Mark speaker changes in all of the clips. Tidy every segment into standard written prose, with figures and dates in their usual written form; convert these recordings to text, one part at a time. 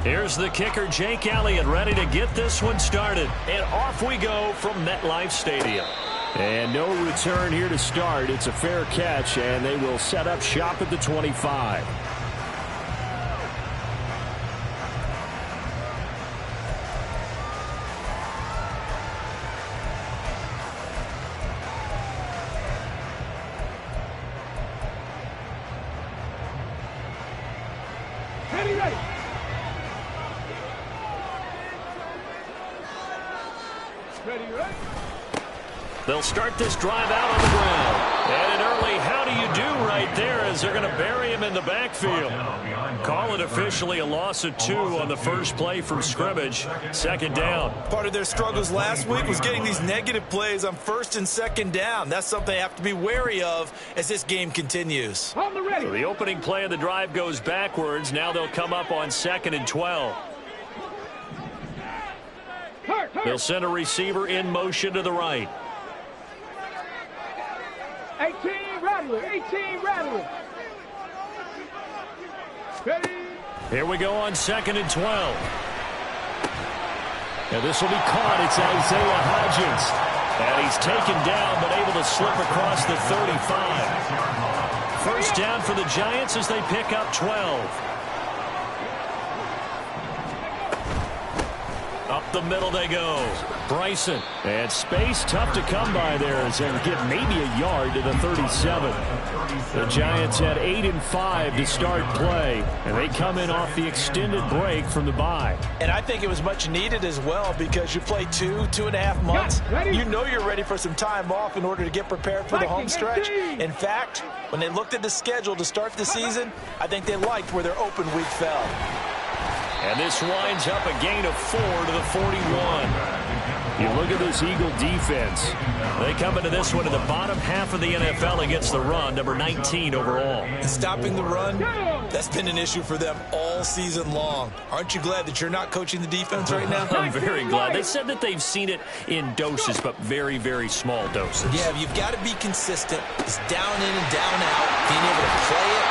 Speaker 1: Here's the kicker, Jake Elliott, ready to get this one started. And off we go from MetLife Stadium.
Speaker 2: And no return here to start. It's a fair catch, and they will set up shop at the 25.
Speaker 1: They'll start this drive out on the ground. And an early how do you do right there as they're going to bury him in the backfield. Call it officially a loss of 2 on the first play from scrimmage. Second down.
Speaker 3: Part of their struggles last week was getting these negative plays on first and second down. That's something they have to be wary of as this game continues.
Speaker 1: So the opening play of the drive goes backwards. Now they'll come up on 2nd and 12. They'll send a receiver in motion to the right.
Speaker 4: 18 Rattler, 18 Rattler. Ready?
Speaker 1: Here we go on 2nd and 12. And this will be caught. It's Isaiah Hodgins. And he's taken down but able to slip across the 35. First down for the Giants as they pick up 12. Up the middle they go. Bryson. And space tough to come by there as they get maybe a yard to the 37. The Giants had 8 and 5 to start play, and they come in off the extended break from the bye.
Speaker 3: And I think it was much needed as well because you play 2.5 months. You know you're ready for some time off in order to get prepared for the home stretch. In fact, when they looked at the schedule to start the season, I think they liked where their open week fell.
Speaker 1: And this winds up a gain of 4 to the 41.
Speaker 2: You look at this Eagle defense.
Speaker 1: They come into this one in the bottom half of the NFL against the run, number 19 overall.
Speaker 3: And stopping the run, that's been an issue for them all season long. Aren't you glad that you're not coaching the defense right now?
Speaker 1: I'm very glad. They said that they've seen it in doses, but very, very small doses.
Speaker 3: Yeah, you've got to be consistent. It's down in and down out. Being able to play it,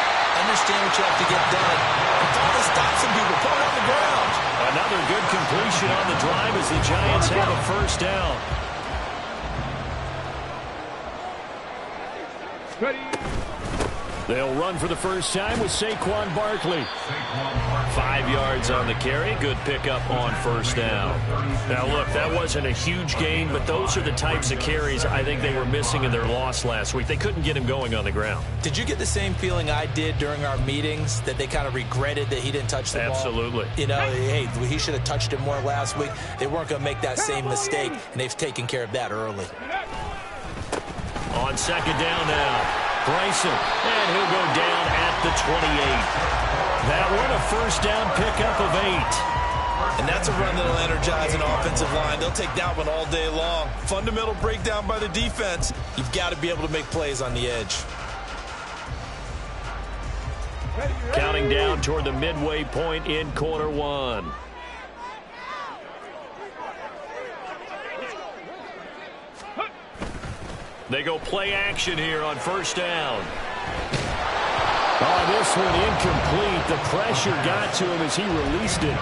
Speaker 3: understand what you have to get done. And finally stop some people, put it on the ground.
Speaker 1: Another good completion on the drive as the Giants have a first down.
Speaker 4: Ready?
Speaker 2: They'll run for the first time with Saquon Barkley.
Speaker 1: 5 yards on the carry. Good pickup on first down. Now, look, that wasn't a huge gain, but those are the types of carries I think they were missing in their loss last week. They couldn't get him going on the ground.
Speaker 3: Did you get the same feeling I did during our meetings, that they kind of regretted that he didn't touch the ball?
Speaker 1: Absolutely.
Speaker 3: You know, hey, he should have touched it more last week. They weren't going to make that same mistake, and they've taken care of that early.
Speaker 1: On second down now. Bryson, and he'll go down at the 28. That one a first down pickup of 8.
Speaker 3: And that's a run that'll energize an offensive line. They'll take that one all day long. Fundamental breakdown by the defense. You've got to be able to make plays on the edge.
Speaker 1: Counting down toward the midway point in quarter 1. They go play action here on first down.
Speaker 2: Oh, this one incomplete. The pressure got to him as he released it.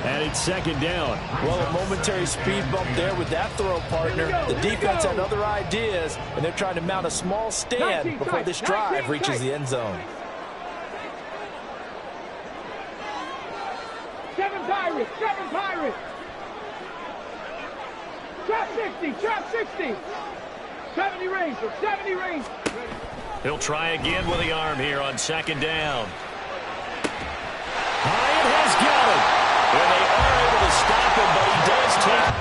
Speaker 2: And it's second down.
Speaker 3: Well, a momentary speed bump there with that throw, partner. The defense had other ideas, and they're trying to mount a small stand before this drive reaches the end zone.
Speaker 4: 7 Pirates, 7 Pirates. Trap 60, trap 60. 70 range, 70 range.
Speaker 1: He'll try again with the arm here on second down. Hyatt has got it. And they are able to stop him, but he does take...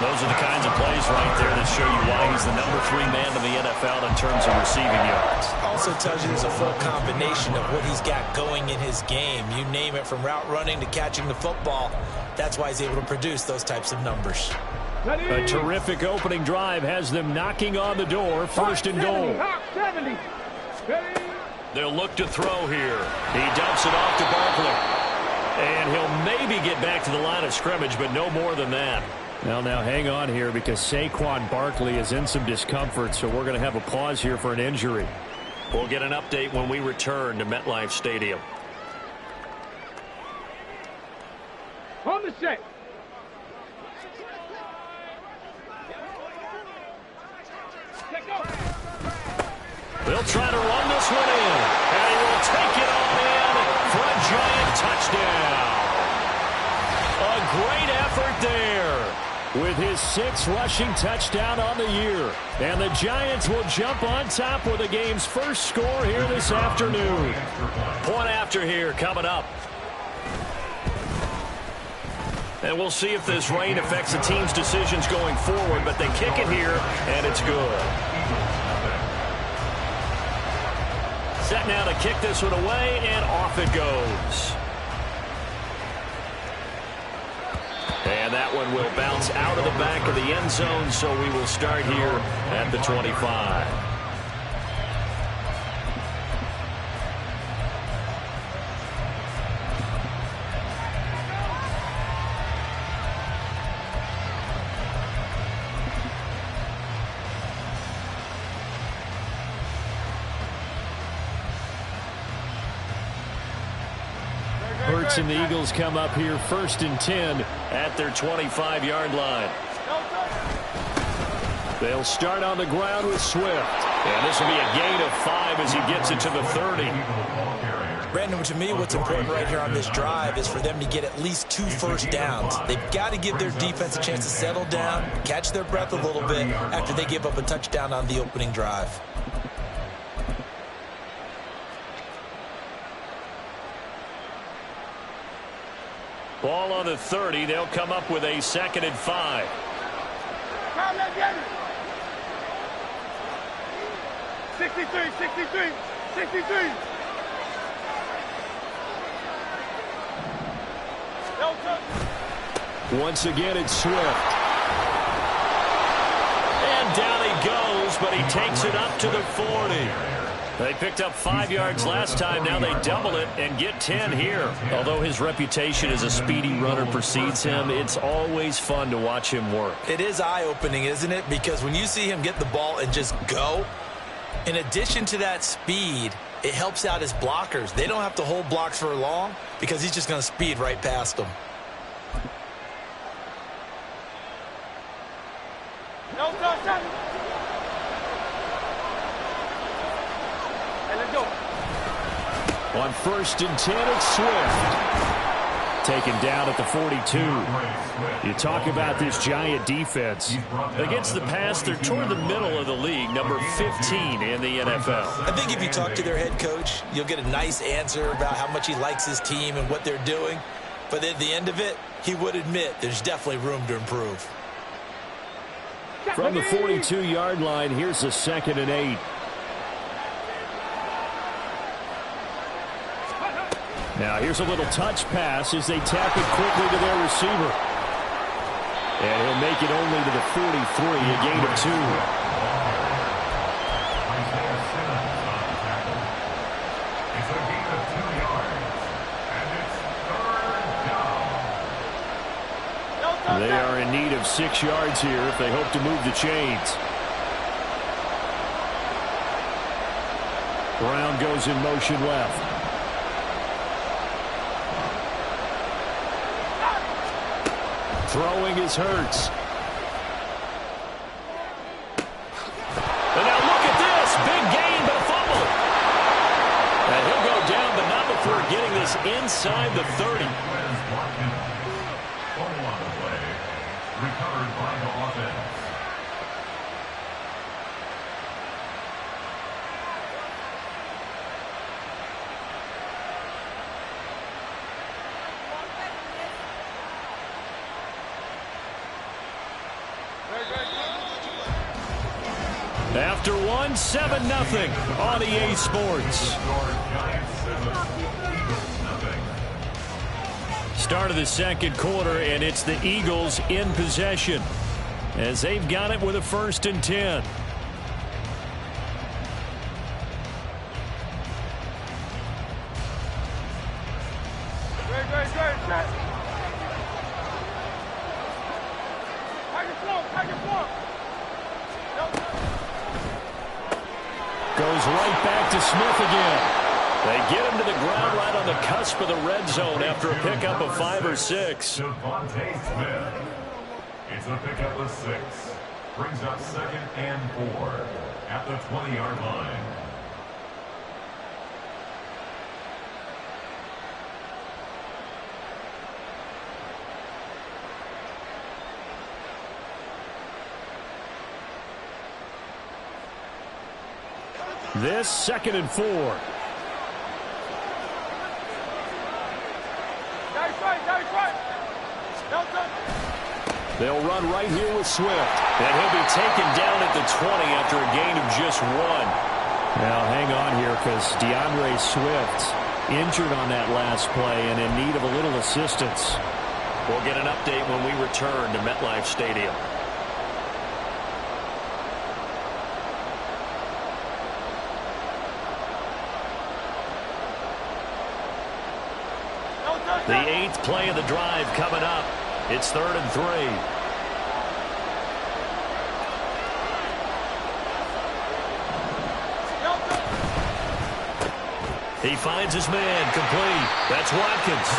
Speaker 1: Those are the kinds of plays right there that show you why he's the number 3 man in the NFL in terms of receiving yards.
Speaker 3: Also tells you there's a full combination of what he's got going in his game. You name it, from route running to catching the football. That's why he's able to produce those types of numbers.
Speaker 1: A terrific opening drive has them knocking on the door. First and goal. They'll look to throw here. He dumps it off to Barkley. And he'll maybe get back to the line of scrimmage, but no more than that. Well, now hang on here because Saquon Barkley is in some discomfort, so we're going to have a pause here for an injury. We'll get an update when we return to MetLife Stadium.
Speaker 4: On the set.
Speaker 1: They'll try to run this one in, and he will take it on in for a giant touchdown. A great effort there with his 6th rushing touchdown on the year. And the Giants will jump on top with the game's first score here this afternoon. Point after here coming up. And we'll see if this rain affects the team's decisions going forward, but they kick it here, and it's good. Set now to kick this one away, and off it goes. And that one will bounce out of the back of the end zone, so we will start here at the 25. Hurts and the Eagles come up here 1st and 10 at their 25-yard line. They'll start on the ground with Swift. And this will be a gain of 5 as he gets it to the 30.
Speaker 3: Brandon, to me, what's important right here on this drive is for them to get at least 2 first downs. They've got to give their defense a chance to settle down, catch their breath a little bit after they give up a touchdown on the opening drive.
Speaker 1: Ball on the 30. They'll come up with a 2nd and 5.
Speaker 4: 63, 63, 63.
Speaker 1: Once again, it's Swift. And down he goes, but he takes it up to the 40. They picked up 5 yards last time. Now they double it and get 10 here. Although his reputation as a speedy runner precedes him, it's always fun to watch him work.
Speaker 3: It is eye-opening, isn't it? Because when you see him get the ball and just go, in addition to that speed, it helps out his blockers. They don't have to hold blocks for long because he's just going to speed right past them.
Speaker 1: On 1st and 10, it's Swift. Taken down at the 42. You talk about this Giant defense. Against the pass, they're toward the middle of the league, number 15 in the NFL.
Speaker 3: I think if you talk to their head coach, you'll get a nice answer about how much he likes his team and what they're doing. But at the end of it, he would admit there's definitely room to improve.
Speaker 1: From the 42-yard line, here's a 2nd and 8. Now here's a little touch pass as they tap it quickly to their receiver. And he'll make it only to the 43, a gain of 2. They are in need of 6 yards here if they hope to move the chains. Brown goes in motion left. Throwing is Hurts. And now look at this. Big gain, but a fumble. And he'll go down, but not before getting this inside the 30.
Speaker 5: Recovered by the offense.
Speaker 1: After one, 7-0 on EA Sports. Start of the second quarter, and it's the Eagles in possession as they've got it with a 1st and 10. Goes right back to Smith again. They get him to the ground right on the cusp of the red zone after a pickup of 5 or 6.
Speaker 5: Devontae Smith. It's a pickup of 6. Brings up 2nd and 4 at the 20-yard line.
Speaker 1: This 2nd and 4. They'll run right here with Swift. And he'll be taken down at the 20 after a gain of just 1. Now, hang on here because DeAndre Swift injured on that last play and in need of a little assistance.
Speaker 2: We'll get an update when we return to MetLife Stadium.
Speaker 1: The 8th play of the drive coming up. It's 3rd and 3. He finds his man complete. That's Watkins.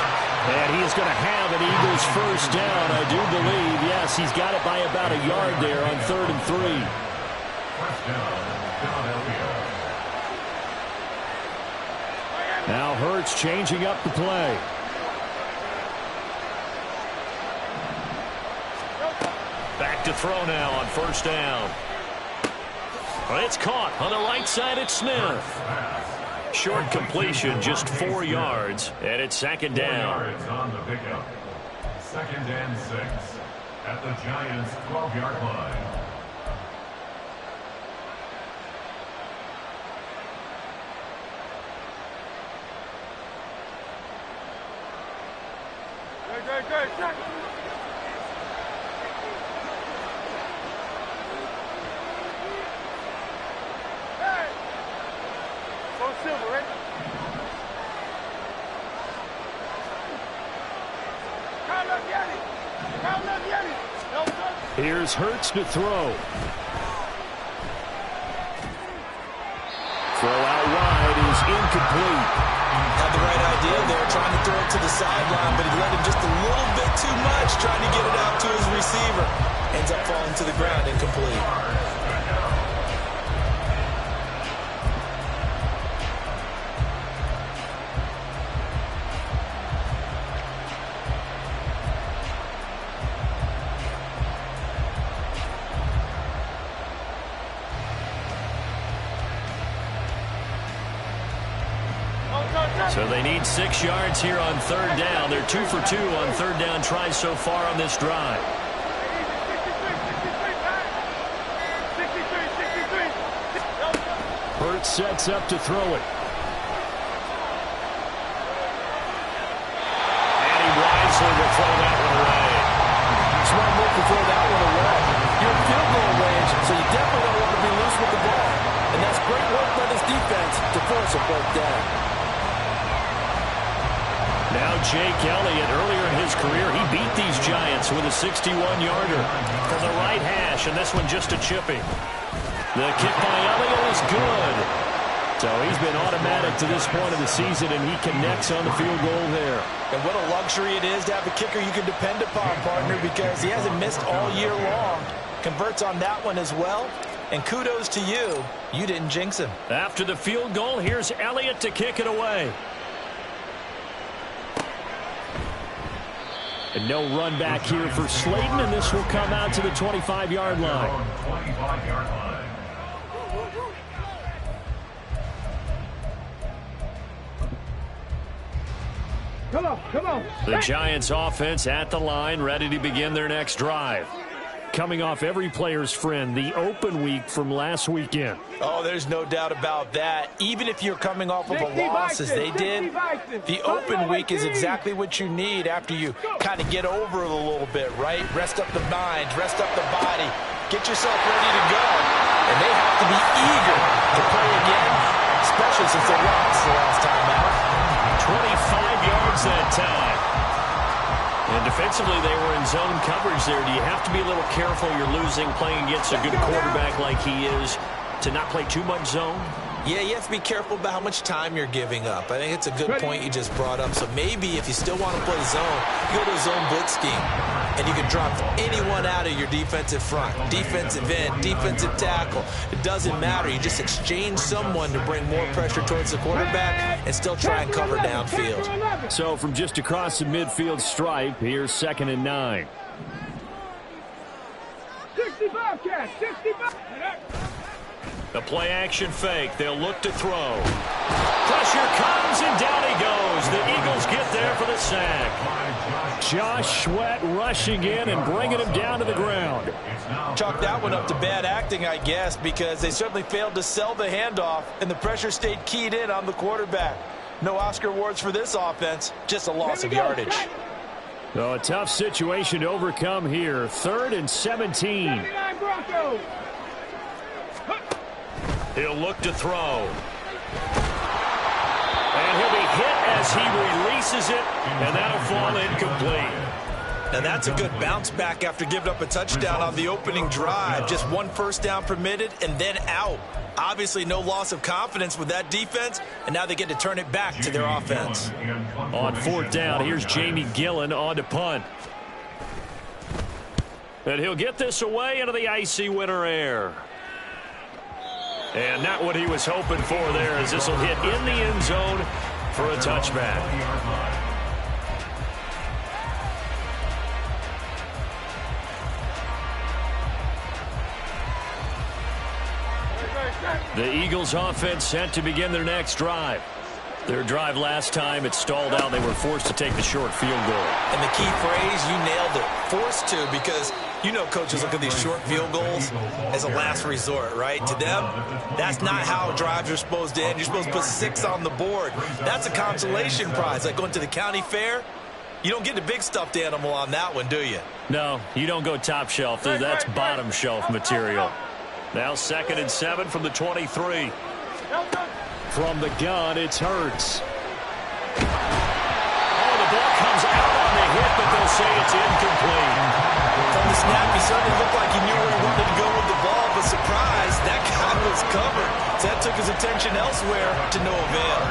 Speaker 1: And he is going to have an Eagles 1st down, I do believe. Yes, he's got it by about a yard there on 3rd and 3.
Speaker 5: 1st down, Philadelphia.
Speaker 1: Now Hurts changing up the play. Back to throw now on 1st down. Well, it's caught on the right side at Smith. Short completion, just 4 yards, and it's 2nd down.
Speaker 5: 4 yards on the pickup. 2nd and 6 at the Giants' 12-yard line.
Speaker 4: Good.
Speaker 1: Here's Hurts to throw. Throw out wide is incomplete.
Speaker 3: Had the right idea there, trying to throw it to the sideline, but he let him just a little bit too much, trying to get it out to his receiver. Ends up falling to the ground, incomplete.
Speaker 1: So they need 6 yards here on 3rd down. They're 2 for 2 on 3rd down tries so far on this drive. Hurts sets up to throw it. And he wisely will throw that one away.
Speaker 2: Smart move to throw that one away. You're in field goal range, so you definitely don't want to be loose with the ball. And that's great work by this defense to force a 4th down.
Speaker 1: Now Jake Elliott, earlier in his career, he beat these Giants with a 61-yarder from the right hash, and this one just a chipping. The kick by Elliott is good. So he's been automatic to this point of the season, and he connects on the field goal there.
Speaker 3: And what a luxury it is to have a kicker you can depend upon, partner, because he hasn't missed all year long. Converts on that one as well. And kudos to you. You didn't jinx him.
Speaker 1: After the field goal, here's Elliott to kick it away. And no run back here for Slayton, and this will come out to the 25-yard line.
Speaker 5: 25-yard line.
Speaker 4: Come on.
Speaker 1: The Giants offense at the line, ready to begin their next drive. coming off every player's friend, the open week from last weekend.
Speaker 3: Oh, there's no doubt about that. Even if you're coming off of a loss as they did, the open week is exactly what you need after you kind of get over it a little bit, right? Rest up the mind, rest up the body, get yourself ready to go. And they have to be eager to play again, especially since they lost the last time out.
Speaker 1: 25 yards that time. And defensively, they were in zone coverage there. Do you have to be a little careful? You're losing, playing against a good quarterback like he is, to not play too much zone?
Speaker 3: Yeah, you have to be careful about how much time you're giving up. I think it's a good point you just brought up. So maybe if you still want to play zone, you go to a zone blitz scheme. And you can drop anyone out of your defensive front. Defensive end, defensive tackle. It doesn't matter. You just exchange someone to bring more pressure towards the quarterback and still try and cover downfield.
Speaker 1: So from just across the midfield stripe, here's 2nd and 9.
Speaker 4: 65 catch, 65.
Speaker 1: The play-action fake. They'll look to throw. Pressure comes, and down he goes. The Eagles get there for the sack. Josh Sweat rushing in and bringing him down to the ground.
Speaker 3: Chalk that one up to bad acting, I guess, because they certainly failed to sell the handoff, and the pressure stayed keyed in on the quarterback. No Oscar awards for this offense, just a loss of yardage.
Speaker 1: So a tough situation to overcome here. 3rd and 17. He'll look to throw. And he'll be hit as he releases it, and that'll fall incomplete.
Speaker 3: Now that's a good bounce back after giving up a touchdown on the opening drive. Just 1 first down permitted and then out. Obviously no loss of confidence with that defense, and now they get to turn it back to their offense.
Speaker 1: On 4th down, here's Jamie Gillen on to punt. And he'll get this away into the icy winter air. And not what he was hoping for there, as this will hit in the end zone for a touchback. The Eagles offense set to begin their next drive. Their drive last time, it stalled out. They were forced to take the short field goal.
Speaker 3: And the key phrase, you nailed it, forced to, because you know coaches look at these short field goals as a last resort, right? To them, that's not how drives are supposed to end. You're supposed to put 6 on the board. That's a consolation prize, like going to the county fair. You don't get the big stuffed animal on that one, do you?
Speaker 1: No, you don't go top shelf. That's bottom shelf material. Now 2nd and 7 from the 23. From the gun, it's Hurts. Oh, the ball comes out on the hit, but they'll say it's incomplete.
Speaker 3: From the snap, he certainly looked like he knew where he wanted to go with the ball, but surprise, that guy was covered. So that took his attention elsewhere to no avail.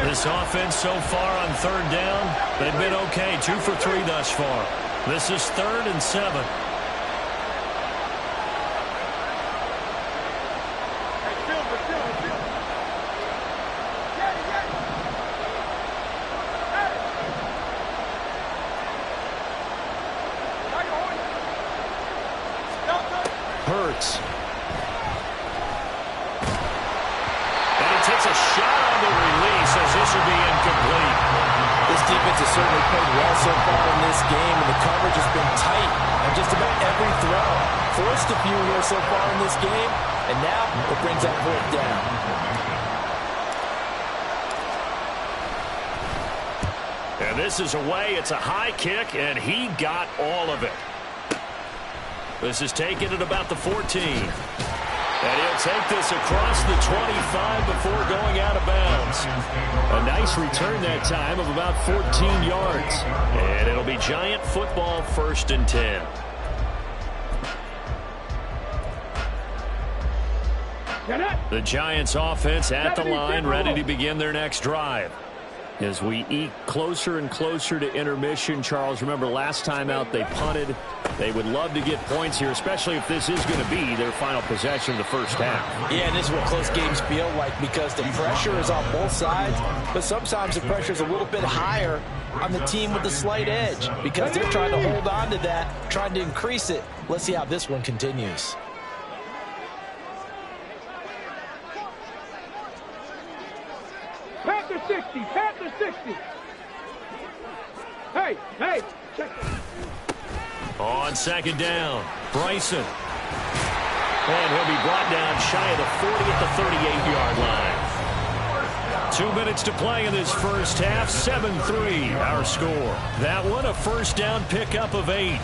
Speaker 1: This offense so far on 3rd down, they've been okay. 2 for 3 thus far. This is 3rd and 7. Hurts. And he takes a shot on the release as this will be incomplete.
Speaker 2: This defense has certainly played well so far in this game, and the coverage has been tight on just about every throw. Forced a few here so far in this game, and now it brings up 4th down.
Speaker 1: And this is away. It's a high kick, and he got all of it. This is taken at about the 14. And he'll take this across the 25 before going out of bounds. A nice return that time of about 14 yards. And it'll be Giant football, 1st and 10. The Giants offense at the line, ready to begin their next drive. As we eke closer and closer to intermission, Charles, remember last time out they punted. They would love to get points here, especially if this is going to be their final possession of the first half.
Speaker 2: Yeah, and this is what close games feel like, because the pressure is on both sides, but sometimes the pressure is a little bit higher on the team with the slight edge, because they're trying to hold on to that, trying to increase it. Let's see how this one continues.
Speaker 4: 60, Panther 60. Hey, check it.
Speaker 1: On second down, Bryson. And he'll be brought down shy of the 40 at the 38-yard line. 2 minutes to play in this first half. 7-3 our score. That one a first down pickup of 8.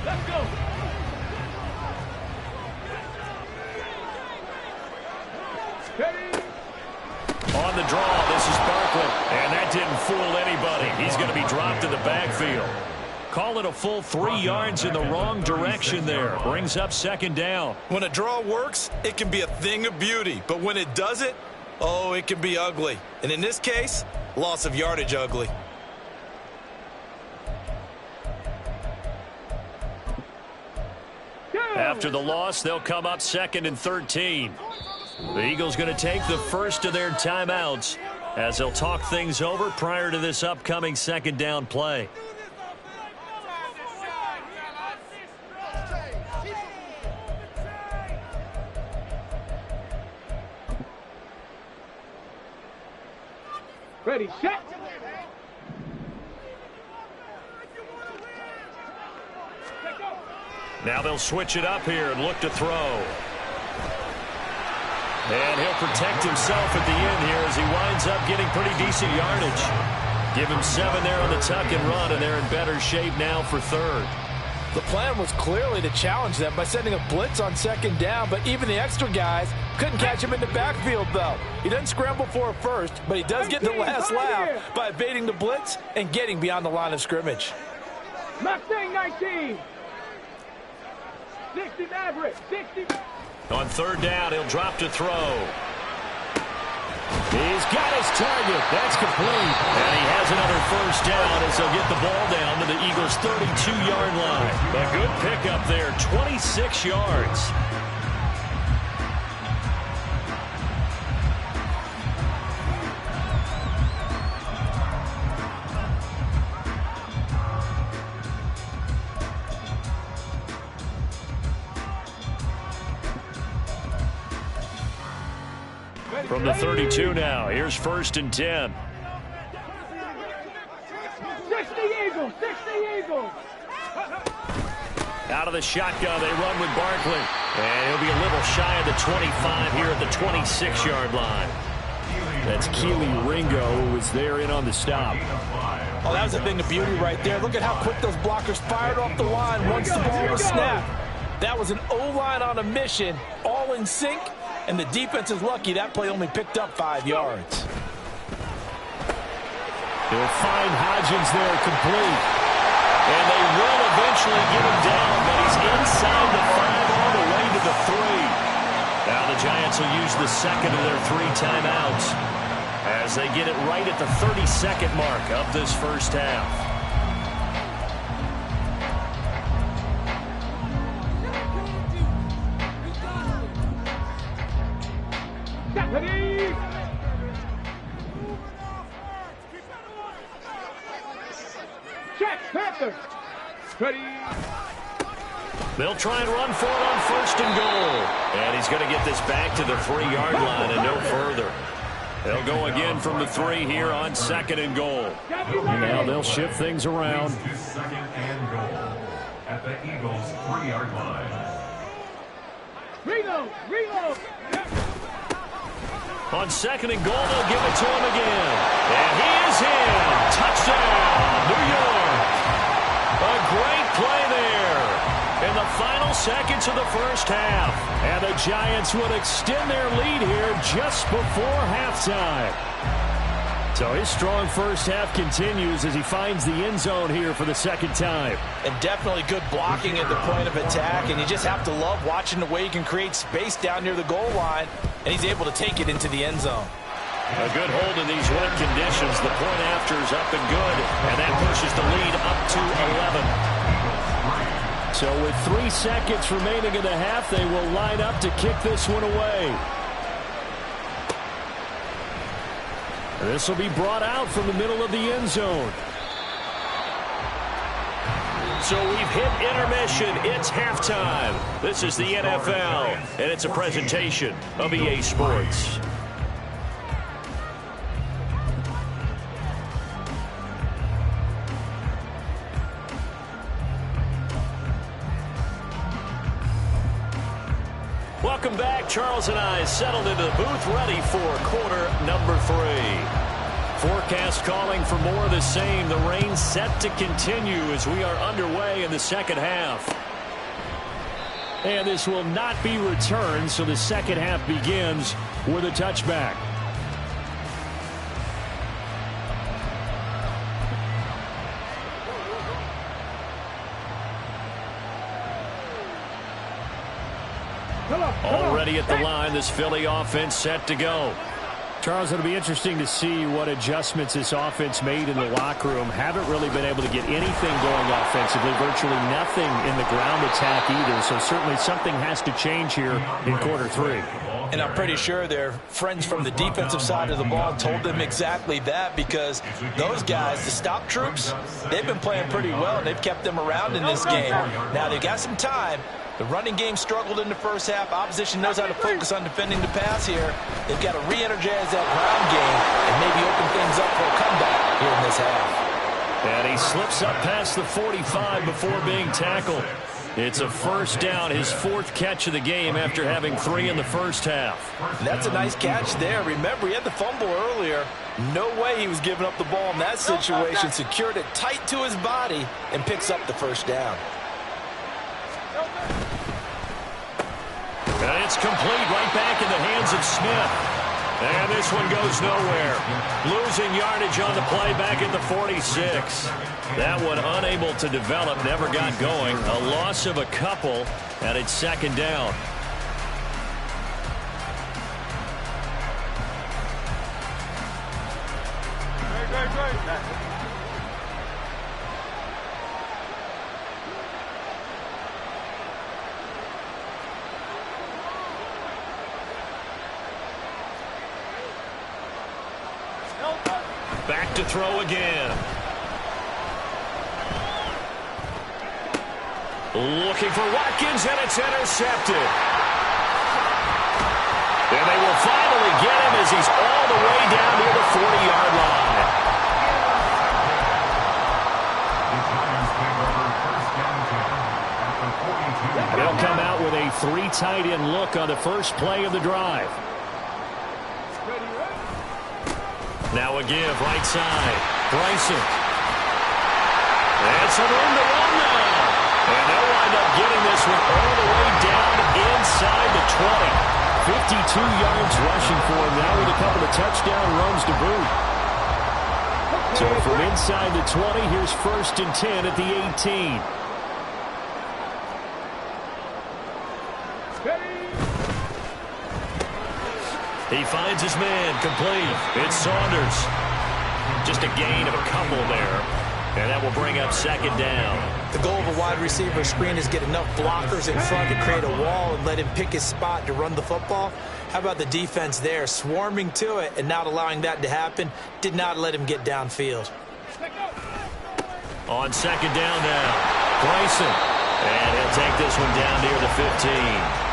Speaker 4: Let's go.
Speaker 1: On the draw, this is Barkley. And that didn't fool anybody. He's going to be dropped in the backfield. Call it a full 3 yards in the wrong direction there. Brings up second down.
Speaker 3: When a draw works, it can be a thing of beauty. But when it doesn't, oh, it can be ugly. And in this case, loss of yardage ugly.
Speaker 1: After the loss, they'll come up 2nd and 13. The Eagles going to take the first of their timeouts as they'll talk things over prior to this upcoming second down play.
Speaker 4: Ready, set.
Speaker 1: Now they'll switch it up here and look to throw. And he'll protect himself at the end here as he winds up getting pretty decent yardage. Give him 7 there on the tuck and run, and they're in better shape now for third.
Speaker 2: The plan was clearly to challenge them by sending a blitz on second down, but even the extra guys couldn't catch him in the backfield, though. He doesn't scramble for a first, but he does get the last laugh by evading the blitz and getting beyond the line of scrimmage.
Speaker 4: Mustang 19. 60 Maverick, 60.
Speaker 1: On third down, he'll drop to throw. He's got his target. That's complete. And he has another first down as they'll get the ball down to the Eagles' 32-yard line. A good pickup there, 26 yards. From the 32 now, here's 1st and 10.
Speaker 4: 60 Eagles, 60 Eagles.
Speaker 1: Out of the shotgun, they run with Barkley. And he'll be a little shy of the 25 here at the 26-yard line. That's Keely Ringo who was there in on the stop.
Speaker 2: Oh, that was a thing of beauty right there. Look at how quick those blockers fired off the line once the ball was snapped. That was an O-line on a mission, all in sync. And the defense is lucky that play only picked up 5 yards.
Speaker 1: They'll find Hodgins there complete. And they will eventually get him down, but he's inside the 5 all the way to the 3. Now the Giants will use the second of their 3 timeouts as they get it right at the 32nd mark of this first half.
Speaker 4: Ready. Check, Panther. Ready.
Speaker 1: They'll try and run for it on 1st and goal. And he's going to get this back to the 3-yard line and no further. They'll go again from the 3 here on 2nd and goal. And now they'll shift things around.
Speaker 5: 2nd and goal at the Eagles' 3-yard line.
Speaker 4: Reload.
Speaker 1: On 2nd and goal, they'll give it to him again. And he is in. Touchdown, New York. A great play there in the final seconds of the first half. And the Giants would extend their lead here just before halftime. So his strong first half continues as he finds the end zone here for the second time.
Speaker 2: And definitely good blocking at the point of attack. And you just have to love watching the way he can create space down near the goal line. And he's able to take it into the end zone.
Speaker 1: A good hold in these wet conditions. The point after is up and good. And that pushes the lead up to 11. So with 3 seconds remaining in the half, they will line up to kick this one away. This will be brought out from the middle of the end zone.
Speaker 6: So we've hit intermission. It's halftime. This is the NFL, and it's a presentation of EA Sports. Welcome back. Charles and I settled into the booth ready for quarter number 3.
Speaker 1: Forecast calling for more of the same. The rain set to continue as we are underway in the second half. And this will not be returned, so the second half begins with a touchback. Already at the line, this Philly offense set to go. Charles, it'll be interesting to see what adjustments this offense made in the locker room. Haven't really been able to get anything going offensively, virtually nothing in the ground attack either. So certainly something has to change here in quarter 3.
Speaker 2: And I'm pretty sure their friends from the defensive side of the ball told them exactly that, because those guys, the stop troops, they've been playing pretty well, and they've kept them around in this game. Now, they've got some time. The running game struggled in the first half. Opposition knows how to focus on defending the pass here. They've got to re-energize that ground game and maybe open things up for a comeback here in this half.
Speaker 1: And he slips up past the 45 before being tackled. It's a first down, his 4th catch of the game after having 3 in the first half.
Speaker 2: That's a nice catch there. Remember, he had the fumble earlier. No way he was giving up the ball in that situation. Secured it tight to his body and picks up the first down.
Speaker 1: And it's complete, right back in the hands of Smith. And this one goes nowhere. Losing yardage on the play back at the 46. That one unable to develop, never got going. A loss of a couple, and it's second down.
Speaker 4: Great.
Speaker 1: Back to throw again. Looking for Watkins, and it's intercepted. And they will finally get him as he's all the way down near the 40-yard line. They'll come out with a 3 tight end look on the first play of the drive. Now a give, right side. Bryson. And some room to run now. And they'll wind up getting this one all the way down inside the 20. 52 yards rushing for him now with a couple of touchdown runs to boot. So from inside the 20, here's 1st and 10 at the 18. He finds his man, complete. It's Saunders. Just a gain of a couple there. And that will bring up second down.
Speaker 2: The goal of a wide receiver screen is get enough blockers in front to create a wall and let him pick his spot to run the football. How about the defense there, swarming to it and not allowing that to happen? Did not let him get downfield.
Speaker 1: On second down now, Bryson. And he'll take this one down near the 15.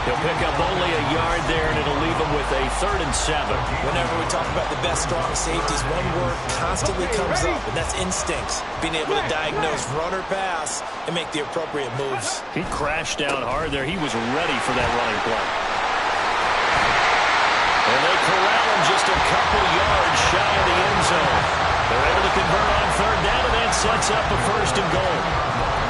Speaker 1: He'll pick up only a yard there, and it'll leave him with a 3rd and 7.
Speaker 2: Whenever we talk about the best strong safeties, one word constantly comes up, and that's instincts. Being able to diagnose run or pass and make the appropriate moves.
Speaker 1: He crashed down hard there. He was ready for that running play. And they corral him just a couple yards shy of the end zone. They're able to convert on 3rd down, and that sets up a 1st and goal.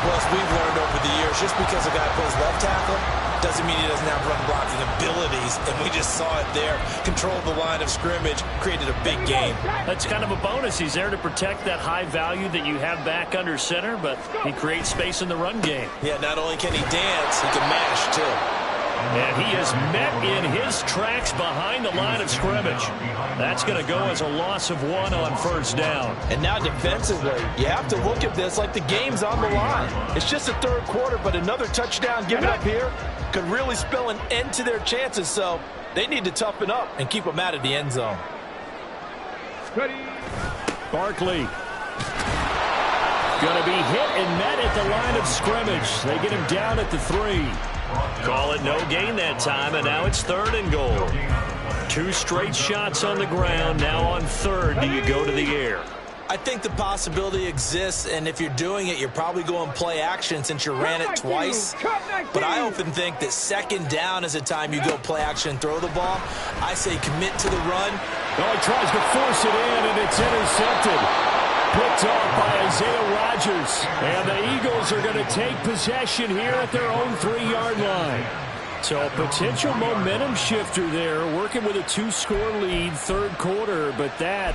Speaker 2: Plus, we've learned over the years, just because a guy plays left tackle doesn't mean he doesn't have run blocking abilities, and we just saw it there. Controlled the line of scrimmage, created a big game.
Speaker 1: That's kind of a bonus. He's there to protect that high value that you have back under center, but he creates space in the run game.
Speaker 2: Yeah, not only can he dance, he can mash, too.
Speaker 1: And he is met in his tracks behind the line of scrimmage. That's going to go as a loss of 1 on 1st down.
Speaker 2: And now defensively, you have to look at this like the game's on the line. It's just the 3rd quarter, but another touchdown given up here could really spell an end to their chances. So they need to toughen up and keep them out of the end zone.
Speaker 1: Barkley. Going to be hit and met at the line of scrimmage. They get him down at the 3.
Speaker 6: Call it no gain that time, and now it's 3rd and goal. 2 straight shots on the ground. Now on 3rd, do you go to the air?
Speaker 2: I think the possibility exists, and if you're doing it, you're probably going play action since you ran it twice. But I often think that 2nd down is a time you go play action and throw the ball. I say commit to the run.
Speaker 1: Oh, he tries to force it in, and it's intercepted. Picked off by Isaiah Rodgers. And the Eagles are going to take possession here at their own 3-yard line. So a potential momentum shifter there, working with a 2-score lead, 3rd quarter, but that,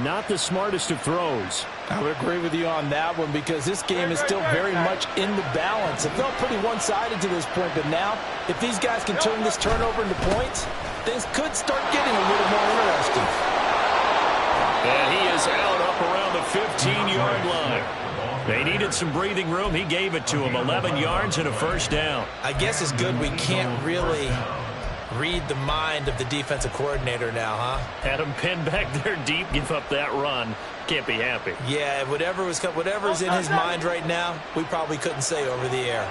Speaker 1: not the smartest of throws.
Speaker 2: I would agree with you on that one because this game is still very much in the balance. It felt pretty one-sided to this point, but now, if these guys can turn this turnover into points, things could start getting a little more interesting.
Speaker 6: And he is out up around the 15-yard line. They needed some breathing room. He gave it to him. 11 yards and a 1st down.
Speaker 2: I guess it's good we can't really read the mind of the defensive coordinator now, huh?
Speaker 6: Had him pinned back there deep, give up that run. Can't be happy.
Speaker 2: Yeah, whatever's in his mind right now, we probably couldn't say over the air.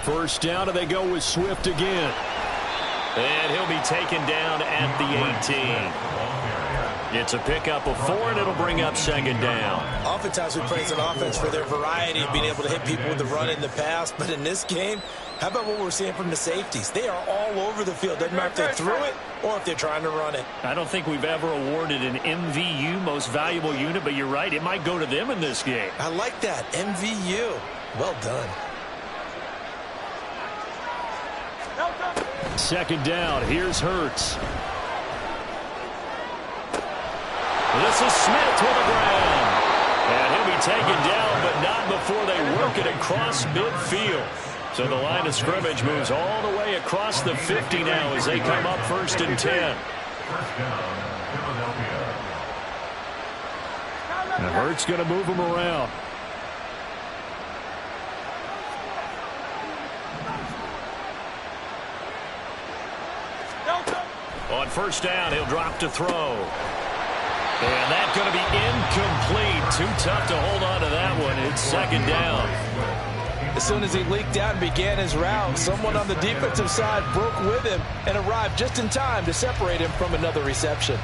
Speaker 1: 1st down, and they go with Swift again.
Speaker 6: And he'll be taken down at the 18. It's a pickup of 4, and it'll bring up 2nd down.
Speaker 2: Oftentimes we praise an offense for their variety of being able to hit people with the run in the pass, but in this game, how about what we're seeing from the safeties? They are all over the field. Doesn't matter if they threw it or if they're trying to run it.
Speaker 6: I don't think we've ever awarded an MVU, most valuable unit, but you're right, it might go to them in this game.
Speaker 2: I like that, MVU. Well done.
Speaker 1: 2nd down. Here's Hurts.
Speaker 6: This is Smith to the ground. And he'll be taken down, but not before they work it across midfield. So the line of scrimmage moves all the way across the 50 now as they come up 1st and 10.
Speaker 1: And Hurts going to move him around.
Speaker 6: On 1st down, he'll drop to throw. And that's going to be incomplete. Too tough to hold on to that one. It's 2nd down.
Speaker 2: As soon as he leaked out and began his route, someone on the defensive side broke with him and arrived just in time to separate him from another reception.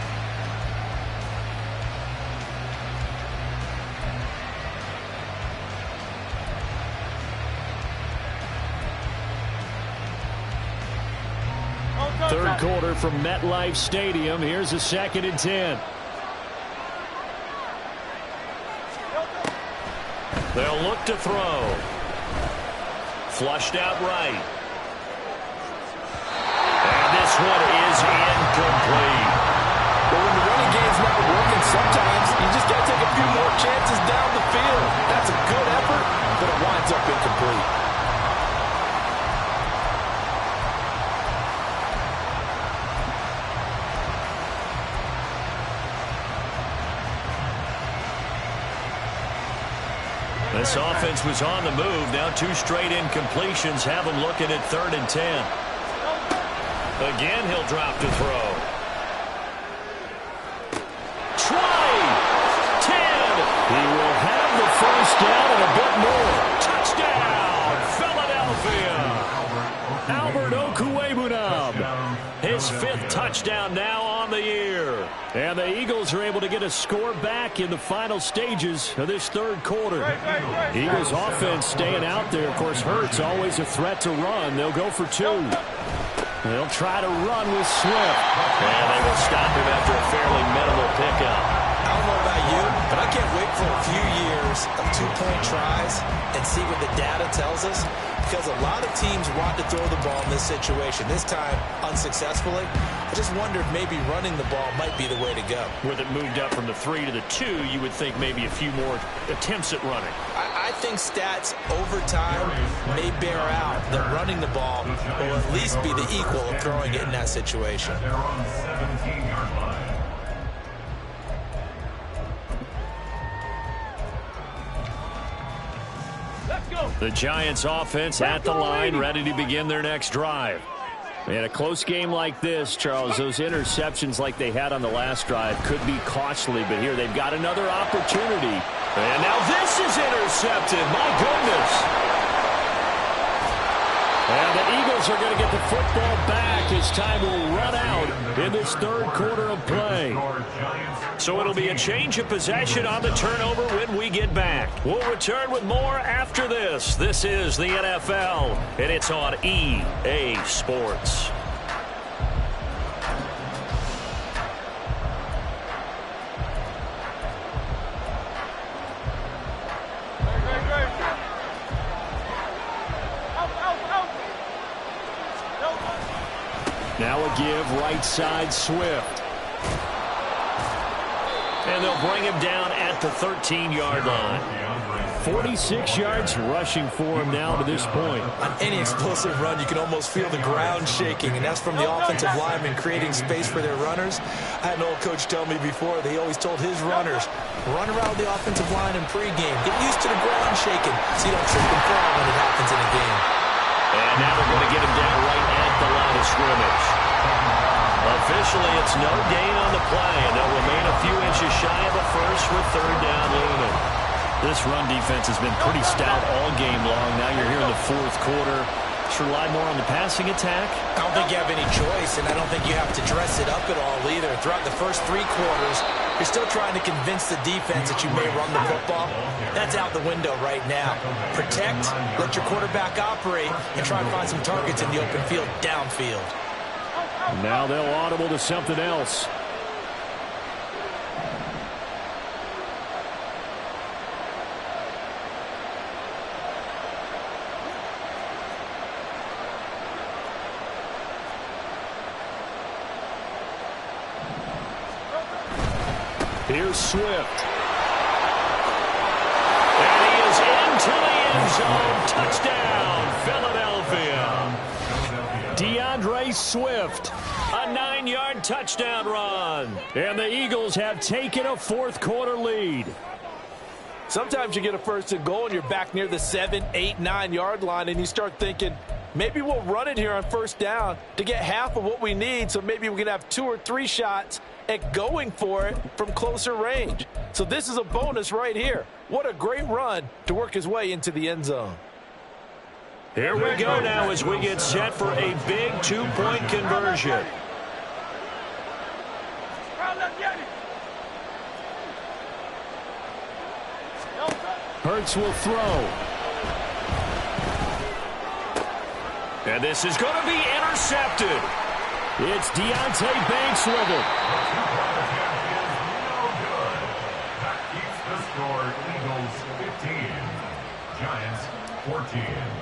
Speaker 1: Third quarter from MetLife Stadium. Here's a 2nd and 10.
Speaker 6: They'll look to throw. Flushed out right. And this one is incomplete.
Speaker 2: But when the running game's not working, sometimes you just got to take a few more chances down the field. That's a good effort, but it winds up incomplete.
Speaker 6: This offense was on the move. Now 2 straight incompletions have them looking at 3rd and 10. Again, he'll drop to throw. Try! 10!
Speaker 1: He will have the 1st down and a bit more.
Speaker 6: Touchdown, Philadelphia! Albert Okwuegbunam. His 5th touchdown now on the year.
Speaker 1: And the Eagles are able to get a score back in the final stages of this 3rd quarter. Eagles offense staying out there. Of course, Hurts always a threat to run. They'll go for 2. They'll try to run with Swift.
Speaker 6: And they will stop him after a fairly minimal pickup.
Speaker 2: I don't know about you, but I can't wait for a few years of 2-point tries and see what the data tells us. Because a lot of teams want to throw the ball in this situation. This time, unsuccessfully. I just wonder if maybe running the ball might be the way to go.
Speaker 6: With it moved up from the 3 to the 2, you would think maybe a few more attempts at running.
Speaker 2: I think stats over time may bear out that running the ball will at least be the equal of throwing it in that situation.
Speaker 5: They're on the 17-yard line.
Speaker 1: The Giants offense at the line, ready to begin their next drive. In a close game like this, Charles, those interceptions like they had on the last drive could be costly, but here they've got another opportunity. And now this is intercepted. My goodness. And the Eagles are going to get the football back as time will run out in this third quarter of play. So it'll be a change of possession on the turnover when we get back. We'll return with more after this. This is the NFL, and it's on EA Sports. Now a give right side Swift. And they'll bring him down at the 13-yard line. 46 yards rushing for him now to this point.
Speaker 3: On any explosive run, you can almost feel the ground shaking, and that's from the offensive linemen creating space for their runners. I had an old coach tell me before, they always told his runners, run around the offensive line in pregame. Get used to the ground shaking so you don't trip and fall when it happens in a game.
Speaker 6: And now they're going to get him down right at the line of scrimmage. Officially, it's no gain on the play, and they'll remain a few inches shy of a first with third down looming.
Speaker 1: This run defense has been pretty stout all game long. Now you're here in the fourth quarter. Should rely more on the passing attack?
Speaker 3: I don't think you have any choice, and I don't think you have to dress it up at all either. Throughout the first three quarters, you're still trying to convince the defense that you may run the football. That's out the window right now. Protect, let your quarterback operate, and try and find some targets in the open field downfield.
Speaker 1: Now they'll audible to something else. Here's Swift. And he is into the end zone. Touchdown, Philadelphia. DeAndre Swift, a 9-yard touchdown run. And the Eagles have taken a fourth quarter lead.
Speaker 2: Sometimes you get a first and goal and you're back near the 7, 8, 9-yard line and you start thinking, maybe we'll run it here on first down to get half of what we need, so maybe we can have 2 or 3 shots at going for it from closer range. So this is a bonus right here. What a great run to work his way into the end zone.
Speaker 6: Here we go now as we get set for a big 2-point conversion.
Speaker 1: Hurts will throw.
Speaker 6: And this is going to be intercepted.
Speaker 1: It's Deontay Banks with it.
Speaker 5: That keeps the score. Eagles 15, Giants 14.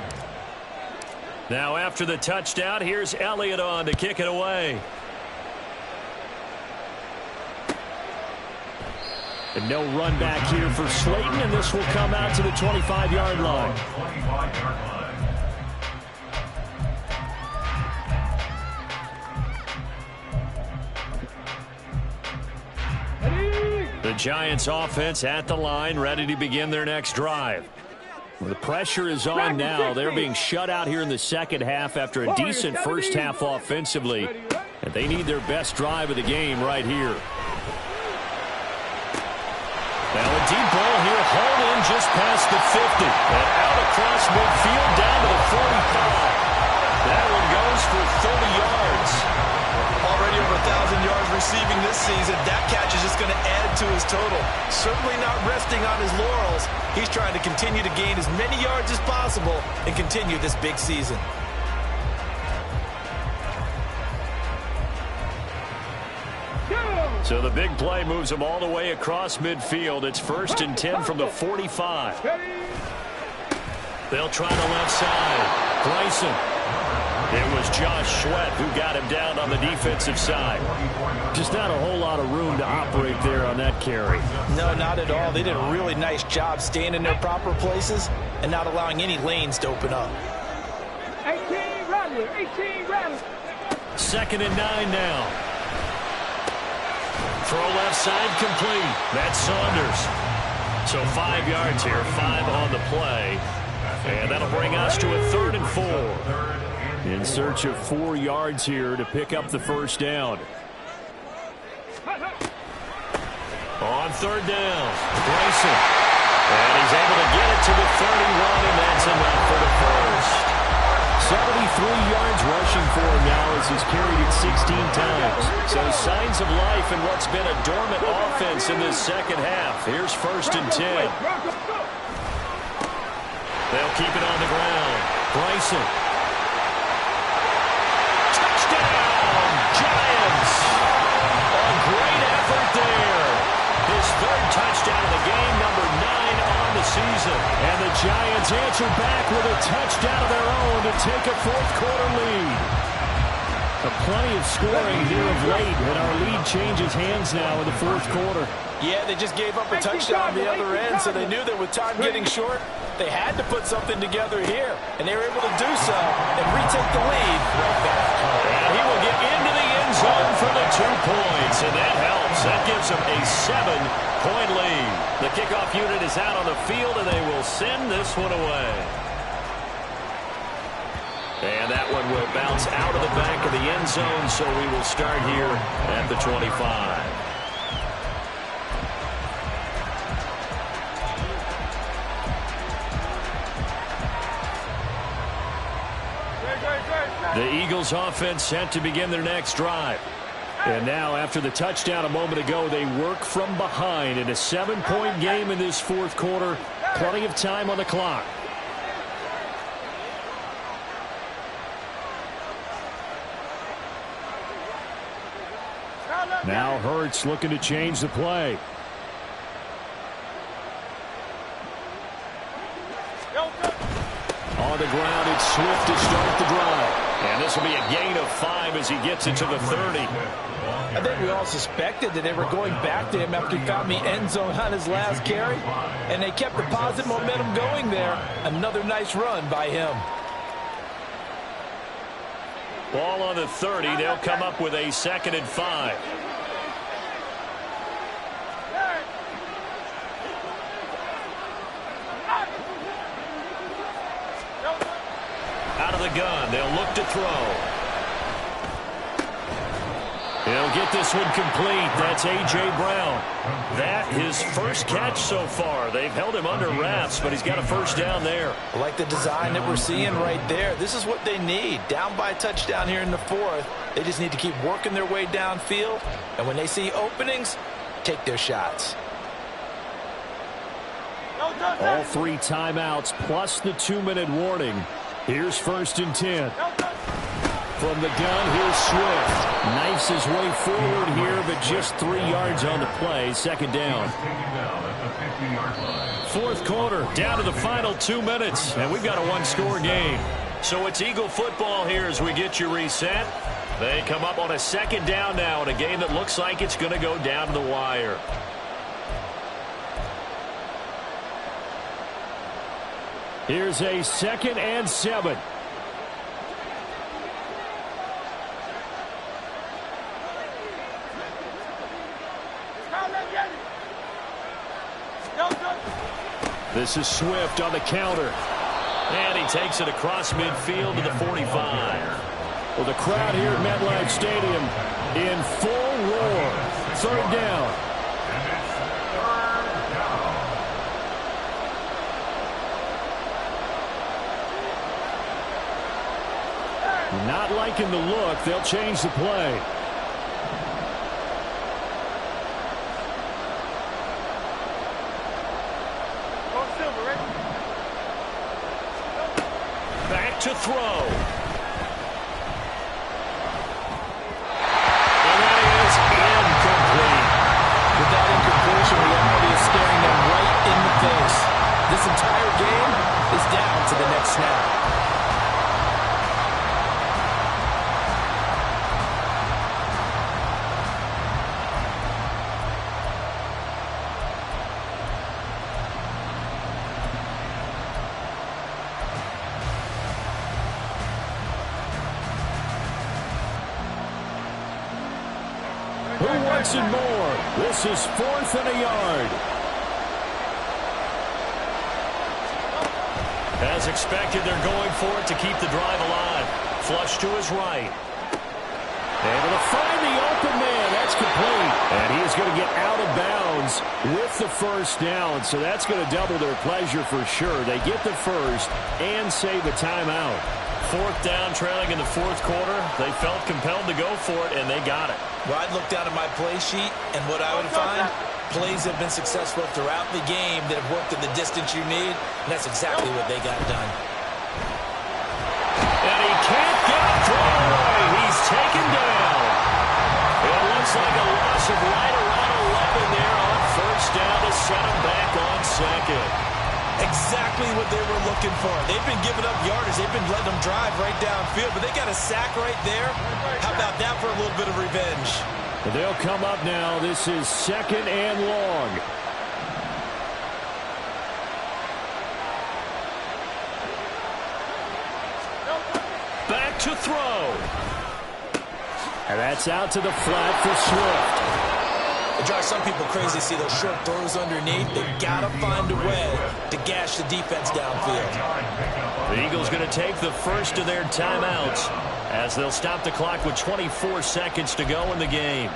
Speaker 6: Now after the touchdown, here's Elliott on to kick it away.
Speaker 1: And no run back here for Slayton, and this will come out to the 25-yard line.
Speaker 5: 25-yard line.
Speaker 6: The Giants offense at the line, ready to begin their next drive.
Speaker 1: The pressure is on now. They're being shut out here in the second half after a decent first half offensively. And they need their best drive of the game right here.
Speaker 6: Now a deep ball here, hauled in just past the 50. And out across midfield down to the 45. That one goes for 30 yards.
Speaker 3: Already over 1,000 yards receiving this season. That catch is just going to add to his total. Certainly not resting on his laurels. He's trying to continue to gain as many yards as possible and continue this big season.
Speaker 6: So the big play moves them all the way across midfield. It's 1st and 10 from the 45. They'll try the left side. Bryson. It was Josh Sweat who got him down on the defensive side.
Speaker 1: Just not a whole lot of room to operate there on that carry.
Speaker 2: No, not at all. They did a really nice job staying in their proper places and not allowing any lanes to open up.
Speaker 4: 18 Rattler, 18 Rattler.
Speaker 6: 2nd and 9 now. Throw left side complete. That's Saunders. So 5 yards here, 5 on the play. And that'll bring us to a 3rd and 4.
Speaker 1: In search of 4 yards here to pick up the first down.
Speaker 6: On third down, Bryson. And he's able to get it to the 31, and that's enough for the first.
Speaker 1: 73 yards rushing for him now as he's carried it 16 times.
Speaker 6: So signs of life in what's been a dormant offense in this second half. Here's 1st and 10. They'll keep it on the ground. Bryson. Touchdown, Giants. A great effort there. His 3rd touchdown of the game, number 9 on the season.
Speaker 1: And the Giants answer back with a touchdown of their own to take a 4th quarter lead. Plenty of scoring here of late, and our lead changes hands now in the 4th quarter.
Speaker 2: Yeah, they just gave up a touchdown on the other end, so they knew that with time getting short, they had to put something together here, and they were able to do so and retake the lead right back.
Speaker 6: And he will get into the end zone for the 2 points, and that helps. That gives them a 7-point lead. The kickoff unit is out on the field, and they will send this one away. And that one will bounce out of the back of the end zone, so we will start here at the 25.
Speaker 1: The Eagles offense set to begin their next drive. And now, after the touchdown a moment ago, they work from behind in a 7-point game in this 4th quarter. Plenty of time on the clock. Now Hurts looking to change the play. On the ground, it's Swift to start the drive.
Speaker 6: And this will be a gain of 5 as he gets it to the 30.
Speaker 2: I think we all suspected that they were going back to him after he found the end zone on his last carry, and they kept the positive momentum going there. Another nice run by him.
Speaker 6: Ball on the 30. They'll come up with a 2nd and 5. Out of the gun, they'll look to throw.
Speaker 1: He'll get this one complete. That's A.J. Brown.
Speaker 6: That his first catch so far. They've held him under wraps, but he's got a first down there.
Speaker 2: I like the design that we're seeing right there. This is what they need. Down by a touchdown here in the 4th. They just need to keep working their way downfield. And when they see openings, take their shots.
Speaker 1: All 3 timeouts plus the 2-minute warning. Here's 1st and 10. From the gun, here's Swift. Knifes his way forward here, but just 3 yards on the play. 2nd down.
Speaker 6: 4th quarter, down to the final 2 minutes, and we've got a 1-score game. So it's Eagle football here as we get you reset. They come up on a 2nd down now in a game that looks like it's going to go down to the wire.
Speaker 1: Here's a 2nd and 7. This is Swift on the counter.
Speaker 6: And he takes it across midfield to the 45.
Speaker 1: Well, the crowd here at MetLife Stadium in full roar. 3rd down. Not liking the look. They'll change the play.
Speaker 6: Back to throw.
Speaker 2: And that is incomplete. With that incompletion, reality is staring them right in the face. This entire game is down to the next snap.
Speaker 1: And more. This is 4th and a yard.
Speaker 6: As expected, they're going for it to keep the drive alive. flush to his right. Able to find the open man. That's complete. And he is going to get out of bounds with the first down. So that's going to double their pleasure for sure. They get the first and save a timeout. Fourth down, trailing in the fourth quarter. They felt compelled to go for it, and they got it.
Speaker 2: Well, I'd look down at my play sheet, and what I would find, plays have been successful throughout the game that have worked in the distance you need, and that's exactly what they got done.
Speaker 6: And he can't get a throw away. He's taken down. It looks like a loss of right around 11 there on first down to set him back on second.
Speaker 2: Exactly what they were looking for. They've been giving up yardage. They've been letting them drive right downfield, but they got a sack right there. How about that for a little bit of revenge?
Speaker 1: They'll come up now. This is second and long.
Speaker 6: Back to throw.
Speaker 1: And that's out to the flat for Swift.
Speaker 2: It drives some people crazy to see those short throws underneath. They've got to find a way to gash the defense downfield.
Speaker 6: The Eagles going to take the first of their timeouts as they'll stop the clock with 24 seconds to go in the game.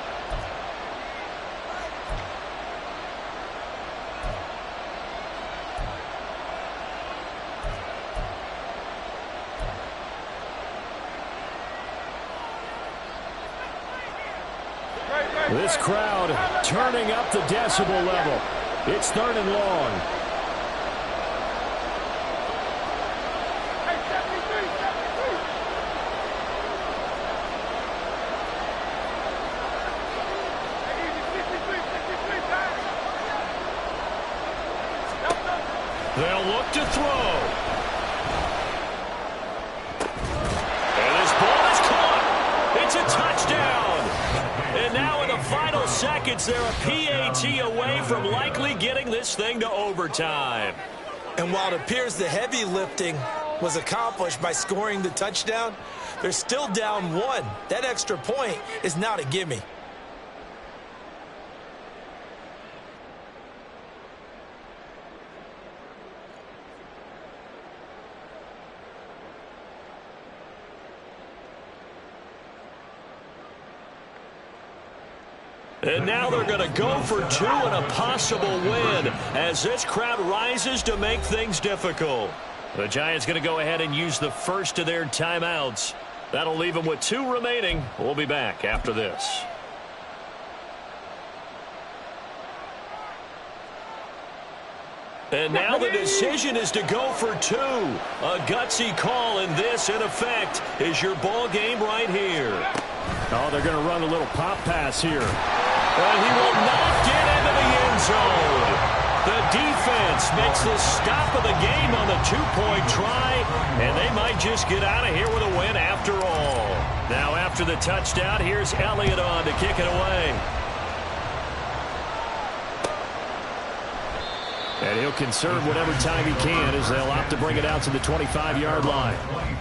Speaker 1: This crowd turning up the decibel level. It's third and long.
Speaker 6: They'll look to throw. And this ball is caught. It's a touchdown. And now in the final seconds, they're a PAT away from likely getting this thing to overtime.
Speaker 2: And while it appears the heavy lifting was accomplished by scoring the touchdown, they're still down one. That extra point is not a gimme.
Speaker 6: And now they're going to go for two and a possible win as this crowd rises to make things difficult. The Giants going to go ahead and use the first of their timeouts. That'll leave them with two remaining. We'll be back after this. And now the decision is to go for two. A gutsy call, and this, in effect, is your ball game right here.
Speaker 1: Oh, they're going to run a little pop pass here.
Speaker 6: And he will not get into the end zone. The defense makes the stop of the game on the two-point try, and they might just get out of here with a win after all. Now after the touchdown, here's Elliott on to kick it away.
Speaker 1: And he'll conserve whatever time he can as they'll opt to bring it out to the 25-yard line.
Speaker 4: Ready.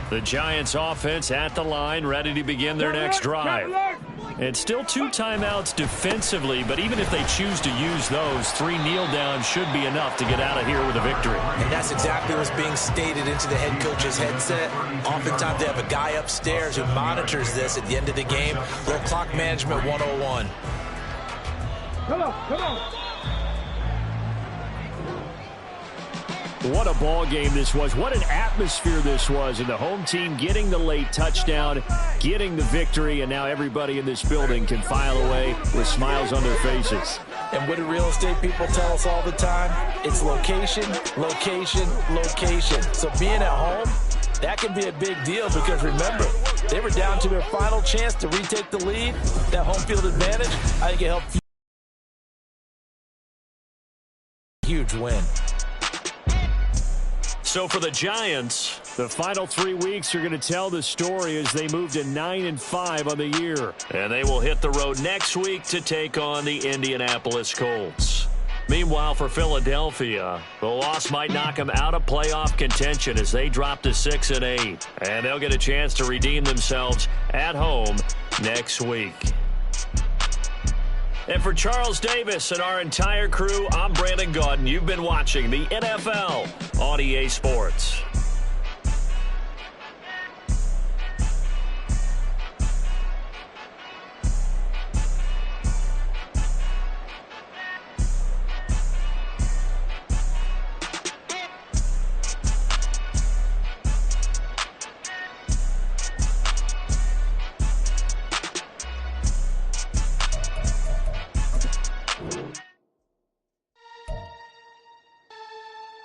Speaker 1: The Giants offense at the line, ready to begin their next drive. And still two timeouts defensively, but even if they choose to use those, 3 kneel downs should be enough to get out of here with a victory.
Speaker 2: And that's exactly what's being stated into the head coach's headset. Oftentimes they have a guy upstairs who monitors this at the end of the game. Little clock management 101.
Speaker 4: Come on.
Speaker 1: What a ball game this was. What an atmosphere this was. And the home team getting the late touchdown, getting the victory, and now everybody in this building can file away with smiles on their faces.
Speaker 2: And what do real estate people tell us all the time? It's location, location, location. So being at home, that can be a big deal because remember, they were down to their final chance to retake the lead. That home field advantage, I think it helped. Huge win.
Speaker 1: So for the Giants, the final 3 weeks are going to tell the story as they move to 9-5 on the year.
Speaker 6: And they will hit the road next week to take on the Indianapolis Colts.
Speaker 1: Meanwhile, for Philadelphia, the loss might knock them out of playoff contention as they drop to 6-8. And they'll get a chance to redeem themselves at home next week. And for Charles Davis and our entire crew, I'm Brandon Gaudin. You've been watching the NFL on EA Sports.